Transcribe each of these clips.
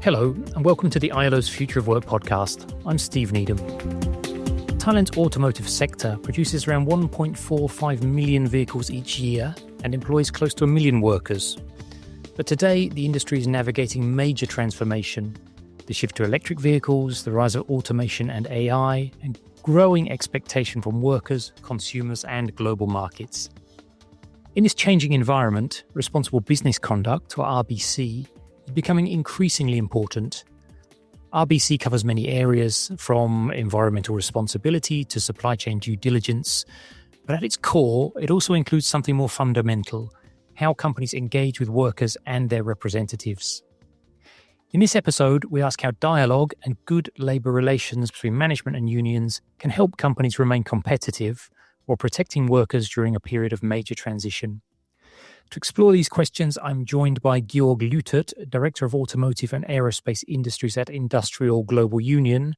Hello, and welcome to the ILO's Future of Work podcast. I'm Steve Needham. Thailand's automotive sector produces around 1.45 million vehicles each year and employs close to 1 million workers. But today, the industry is navigating major transformation. The shift to electric vehicles, the rise of automation and AI, and growing expectation from workers, consumers, and global markets. In this changing environment, responsible business conduct, or RBC, is becoming increasingly important. RBC covers many areas, from environmental responsibility to supply chain due diligence. But at its core, it also includes something more fundamental: how companies engage with workers and their representatives. In this episode, we ask how dialogue and good labour relations between management and unions can help companies remain competitive while protecting workers during a period of major transition. To explore these questions, I'm joined by Georg Leutert, Director of Automotive and Aerospace Industries at IndustriALL Global Union,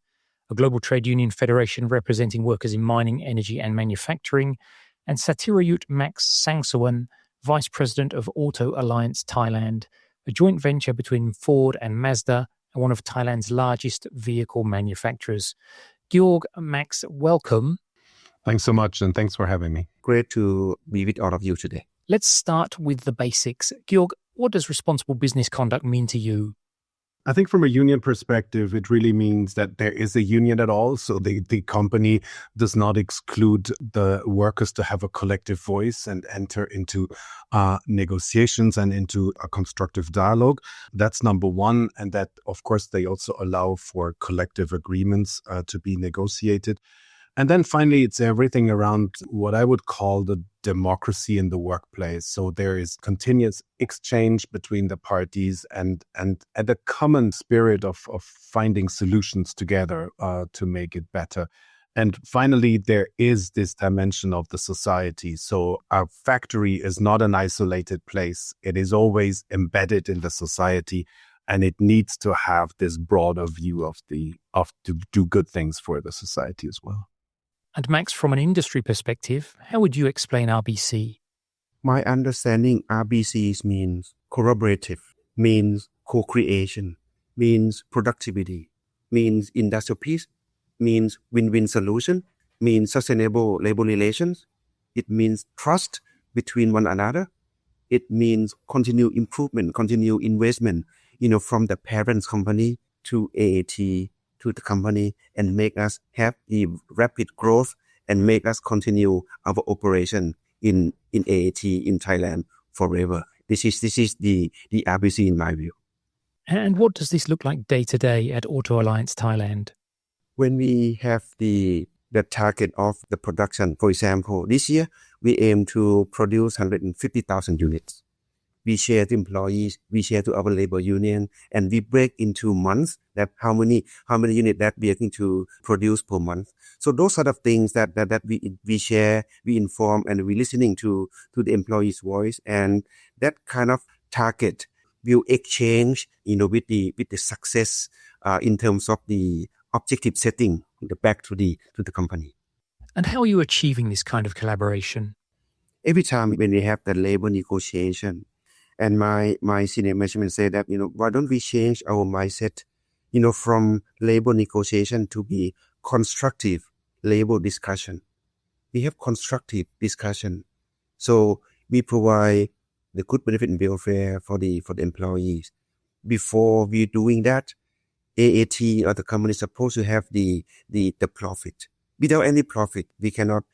a global trade union federation representing workers in mining, energy and manufacturing, and Sathirayuth Max Sangsuwan, Vice President of AutoAlliance Thailand, a joint venture between Ford and Mazda and one of Thailand's largest vehicle manufacturers. Georg, Max, welcome. Thanks so much, and thanks for having me. Great to be with all of you today. Let's start with the basics. Georg, what does responsible business conduct mean to you? I think from a union perspective, it really means that there is a union at all. So the company does not exclude the workers to have a collective voice and enter into negotiations and into a constructive dialogue. That's number one. And that, of course, they also allow for collective agreements to be negotiated. And then finally, it's everything around what I would call the democracy in the workplace. So there is continuous exchange between the parties and a common spirit of finding solutions together to make it better. And finally, there is this dimension of the society. So our factory is not an isolated place. It is always embedded in the society, and it needs to have this broader view of to do good things for the society as well. And Max, from an industry perspective, how would you explain RBC? My understanding, RBC means collaborative, means co-creation, means productivity, means industrial peace, means win-win solution, means sustainable labor relations. It means trust between one another. It means continued improvement, continued investment, from the parent company to AAT, to the company, and make us have the rapid growth and make us continue our operation in AAT in Thailand forever. This is the RBC in my view. And what does this look like day to day at AutoAlliance Thailand? When we have the target of the production, for example, this year we aim to produce 150,000 units. We share to employees, we share to our labor union, and we break into months that how many units that we are going to produce per month. So those sort of things that we share, we inform, and we listening to the employee's voice, and that kind of target will exchange, with the success in terms of the objective setting back to the company. And how are you achieving this kind of collaboration? Every time when we have the labor negotiation, and my senior management say that, why don't we change our mindset, from labor negotiation to be constructive labor discussion. We have constructive discussion. So we provide the good benefit and welfare for the employees. Before we doing that, AAT or the company is supposed to have the profit. Without any profit, we cannot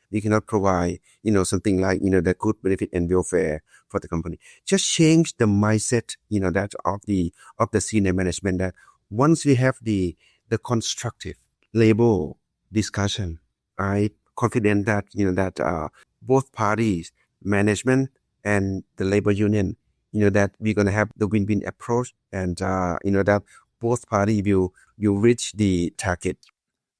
provide, something like, the good benefit and welfare for the company. Just change the mindset, that of the senior management, that once we have the constructive labor discussion, I'm confident that, that both parties, management and the labor union, that we're going to have the win-win approach, and, that both parties will reach the target.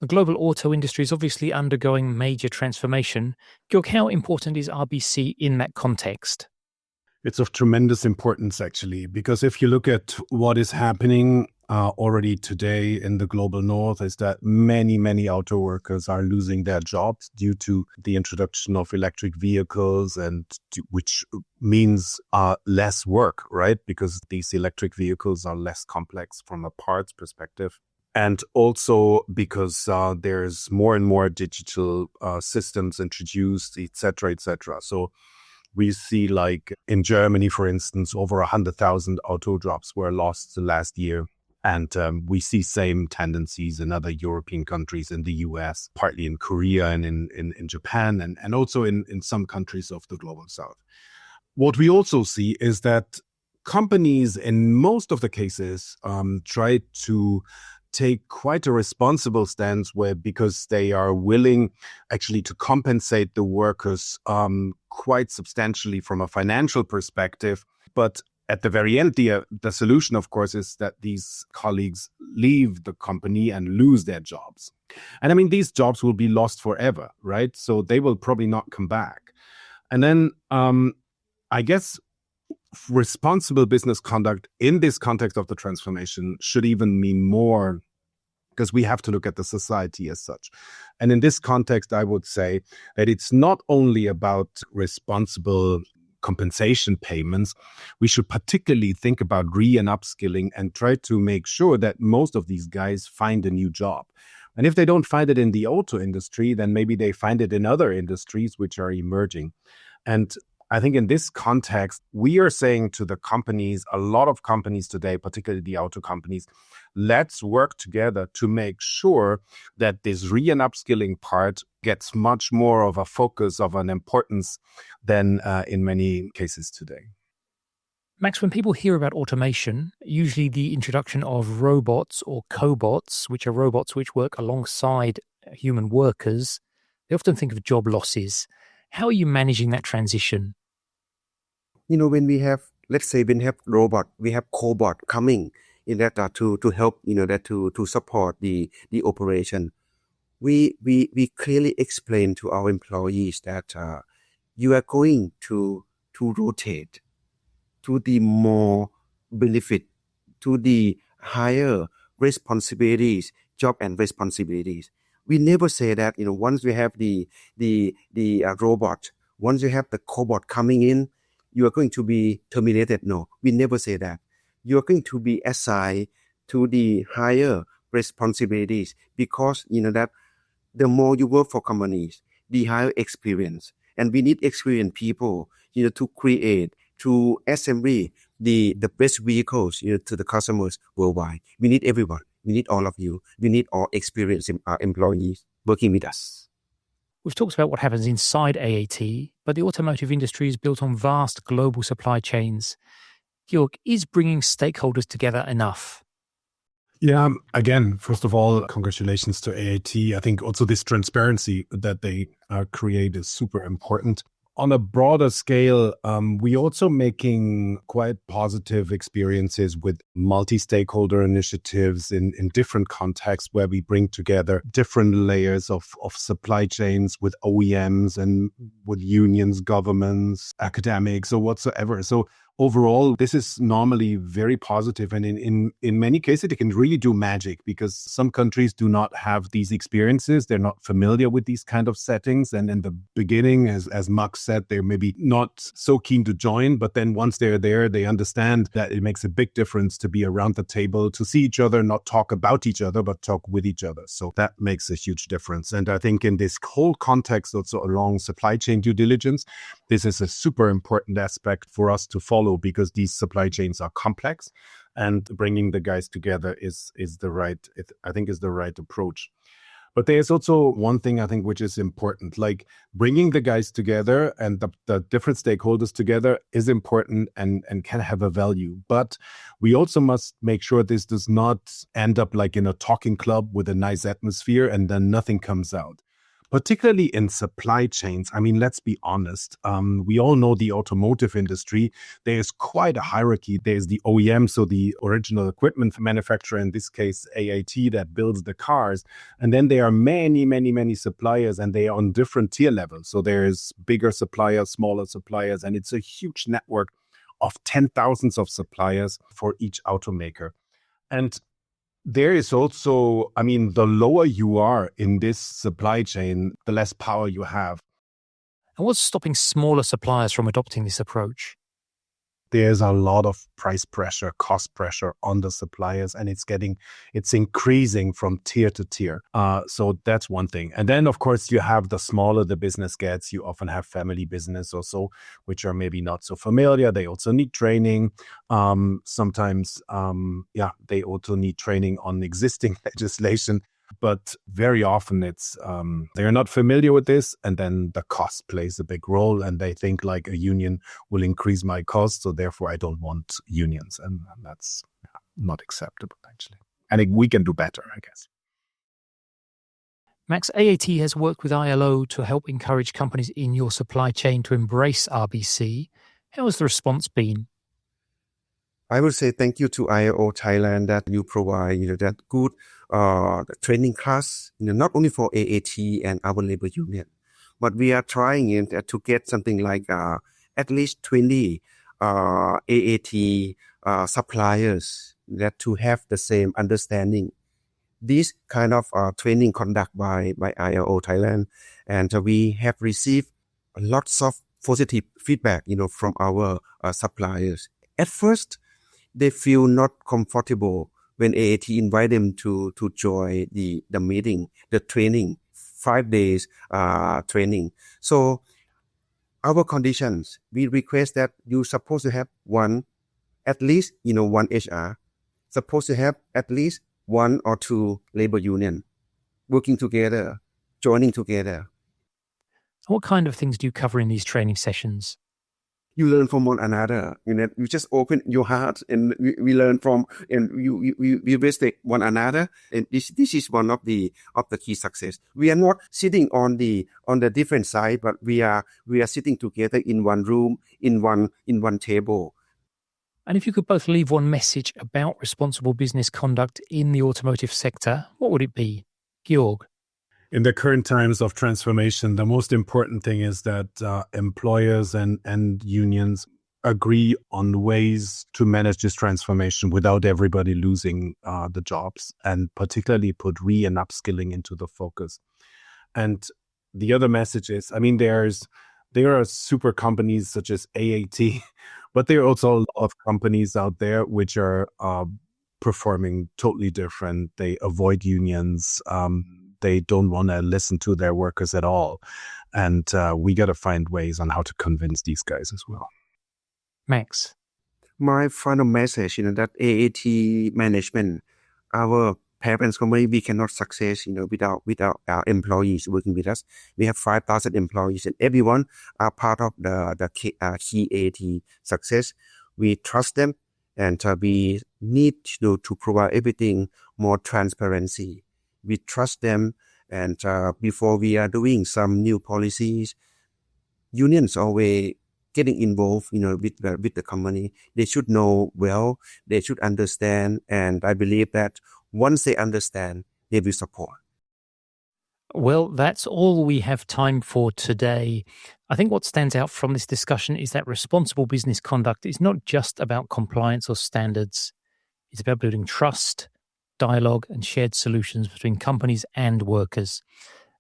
The global auto industry is obviously undergoing major transformation. Georg, how important is RBC in that context? It's of tremendous importance, actually, because if you look at what is happening, already today in the global north is that many auto workers are losing their jobs due to the introduction of electric vehicles, and which means less work, right? Because these electric vehicles are less complex from a parts perspective. And also because there's more and more digital systems introduced, et cetera, et cetera. So we see, like in Germany, for instance, over 100,000 auto jobs were lost the last year. And we see same tendencies in other European countries, in the US, partly in Korea and in Japan, and also in some countries of the global south. What we also see is that companies, in most of the cases, try to take quite a responsible stance because they are willing actually to compensate the workers quite substantially from a financial perspective. But at the very end, the solution, of course, is that these colleagues leave the company and lose their jobs. And I mean, these jobs will be lost forever, right? So they will probably not come back. And then I guess responsible business conduct in this context of the transformation should even mean more, because we have to look at the society as such. And in this context, I would say that it's not only about responsible compensation payments. We should particularly think about and upskilling and try to make sure that most of these guys find a new job. And if they don't find it in the auto industry, then maybe they find it in other industries which are emerging. And I think in this context, we are saying to the companies, a lot of companies today, particularly the auto companies, let's work together to make sure that this and upskilling part gets much more of a focus, of an importance than in many cases today. Max, when people hear about automation, usually the introduction of robots or cobots, which are robots which work alongside human workers, they often think of job losses. How are you managing that transition? When we have, let's say, when we have robot, we have cobot coming in that to help, that to support the operation. We clearly explain to our employees that you are going to rotate to the more benefit, to the higher responsibilities, job and responsibilities. We never say that, once we have the robot, once you have the cobot coming in, you are going to be terminated. No, we never say that. You are going to be assigned to the higher responsibilities, because that the more you work for companies, the higher experience, and we need experienced people, to create, to assembly the best vehicles, to the customers worldwide. We need everyone. We need all of you. We need all experienced employees working with us. We've talked about what happens inside AAT, but the automotive industry is built on vast global supply chains. Georg, is bringing stakeholders together enough? Yeah, again, first of all, congratulations to AAT. I think also this transparency that they create is super important. On a broader scale, we also making quite positive experiences with multi-stakeholder initiatives in different contexts, where we bring together different layers of supply chains with OEMs and with unions, governments, academics, or whatsoever. So overall, this is normally very positive, and in many cases, it can really do magic, because some countries do not have these experiences. They're not familiar with these kind of settings. And in the beginning, as Max said, they're maybe not so keen to join. But then once they're there, they understand that it makes a big difference to be around the table, to see each other, not talk about each other, but talk with each other. So that makes a huge difference. And I think in this whole context, also along supply chain due diligence, this is a super important aspect for us to follow, because these supply chains are complex, and bringing the guys together is the right approach. But there's also one thing I think which is important, like bringing the guys together and the different stakeholders together is important and can have a value. But we also must make sure this does not end up like in a talking club with a nice atmosphere and then nothing comes out. Particularly in supply chains. I mean, let's be honest. We all know the automotive industry. There's quite a hierarchy. There's the OEM, so the original equipment manufacturer, in this case, AAT, that builds the cars. And then there are many suppliers, and they are on different tier levels. So there's bigger suppliers, smaller suppliers, and it's a huge network of 10,000s of suppliers for each automaker. And There is also, the lower you are in this supply chain, the less power you have. And what's stopping smaller suppliers from adopting this approach? There's a lot of price pressure, cost pressure on the suppliers, and it's increasing from tier to tier. So that's one thing. And then, of course, you have the smaller the business gets. You often have family business or so, which are maybe not so familiar. They also need training. Sometimes, they also need training on existing legislation. But very often it's they're not familiar with this, and then the cost plays a big role, and they think like a union will increase my cost, so therefore I don't want unions, and that's not acceptable actually. And we can do better, I guess. Max, AAT has worked with ILO to help encourage companies in your supply chain to embrace RBC. How has the response been? I would say thank you to ILO Thailand that you provide that good training class, not only for AAT and our labor union, but we are trying to get something like at least 20 AAT suppliers that to have the same understanding. This kind of training conduct by ILO Thailand, and we have received lots of positive feedback, from our suppliers. At first, they feel not comfortable when AAT invite them to join the meeting, the training, 5 days training. So our conditions, we request that you supposed to have at least one HR, supposed to have at least 1 or 2 labor union working together, joining together. What kind of things do you cover in these training sessions? You learn from one another. You just open your heart, and we learn from, and we respect one another. And this is one of the key success. We are not sitting on the different side, but we are sitting together in one room, in one table. And if you could both leave one message about responsible business conduct in the automotive sector, what would it be? Georg? In the current times of transformation, the most important thing is that employers and unions agree on ways to manage this transformation without everybody losing the jobs, and particularly put and upskilling into the focus. And the other message is, there are super companies such as AAT, but there are also a lot of companies out there which are performing totally different. They avoid unions. They don't want to listen to their workers at all. And we got to find ways on how to convince these guys as well. Max? My final message, that AAT management, our parents company, we cannot success, without our employees working with us. We have 5,000 employees, and everyone are part of the key AAT success. We trust them, and we need to provide everything more transparency. We trust them, and before we are doing some new policies, unions always getting involved, with the company. They should know well, they should understand, and I believe that once they understand, they will support. Well, that's all we have time for today. I think what stands out from this discussion is that responsible business conduct is not just about compliance or standards. It's about building trust, dialogue, and shared solutions between companies and workers.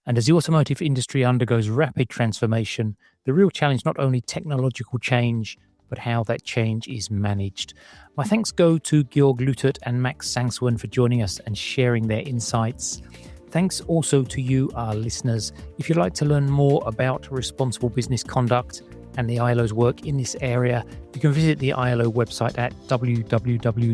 And as the automotive industry undergoes rapid transformation, the real challenge is not only technological change, but how that change is managed. My thanks go to Georg Leutert and Max Sangsuwan for joining us and sharing their insights. Thanks also to you, our listeners. If you'd like to learn more about responsible business conduct and the ILO's work in this area, you can visit the ILO website at www.ilo.org.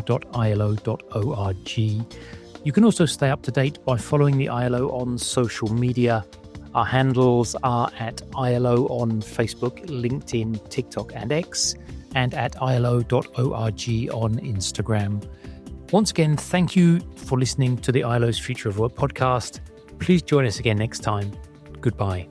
You can also stay up to date by following the ILO on social media. Our handles are at ILO on Facebook, LinkedIn, TikTok and X, and at ilo.org on Instagram. Once again, thank you for listening to the ILO's Future of Work podcast. Please join us again next time. Goodbye.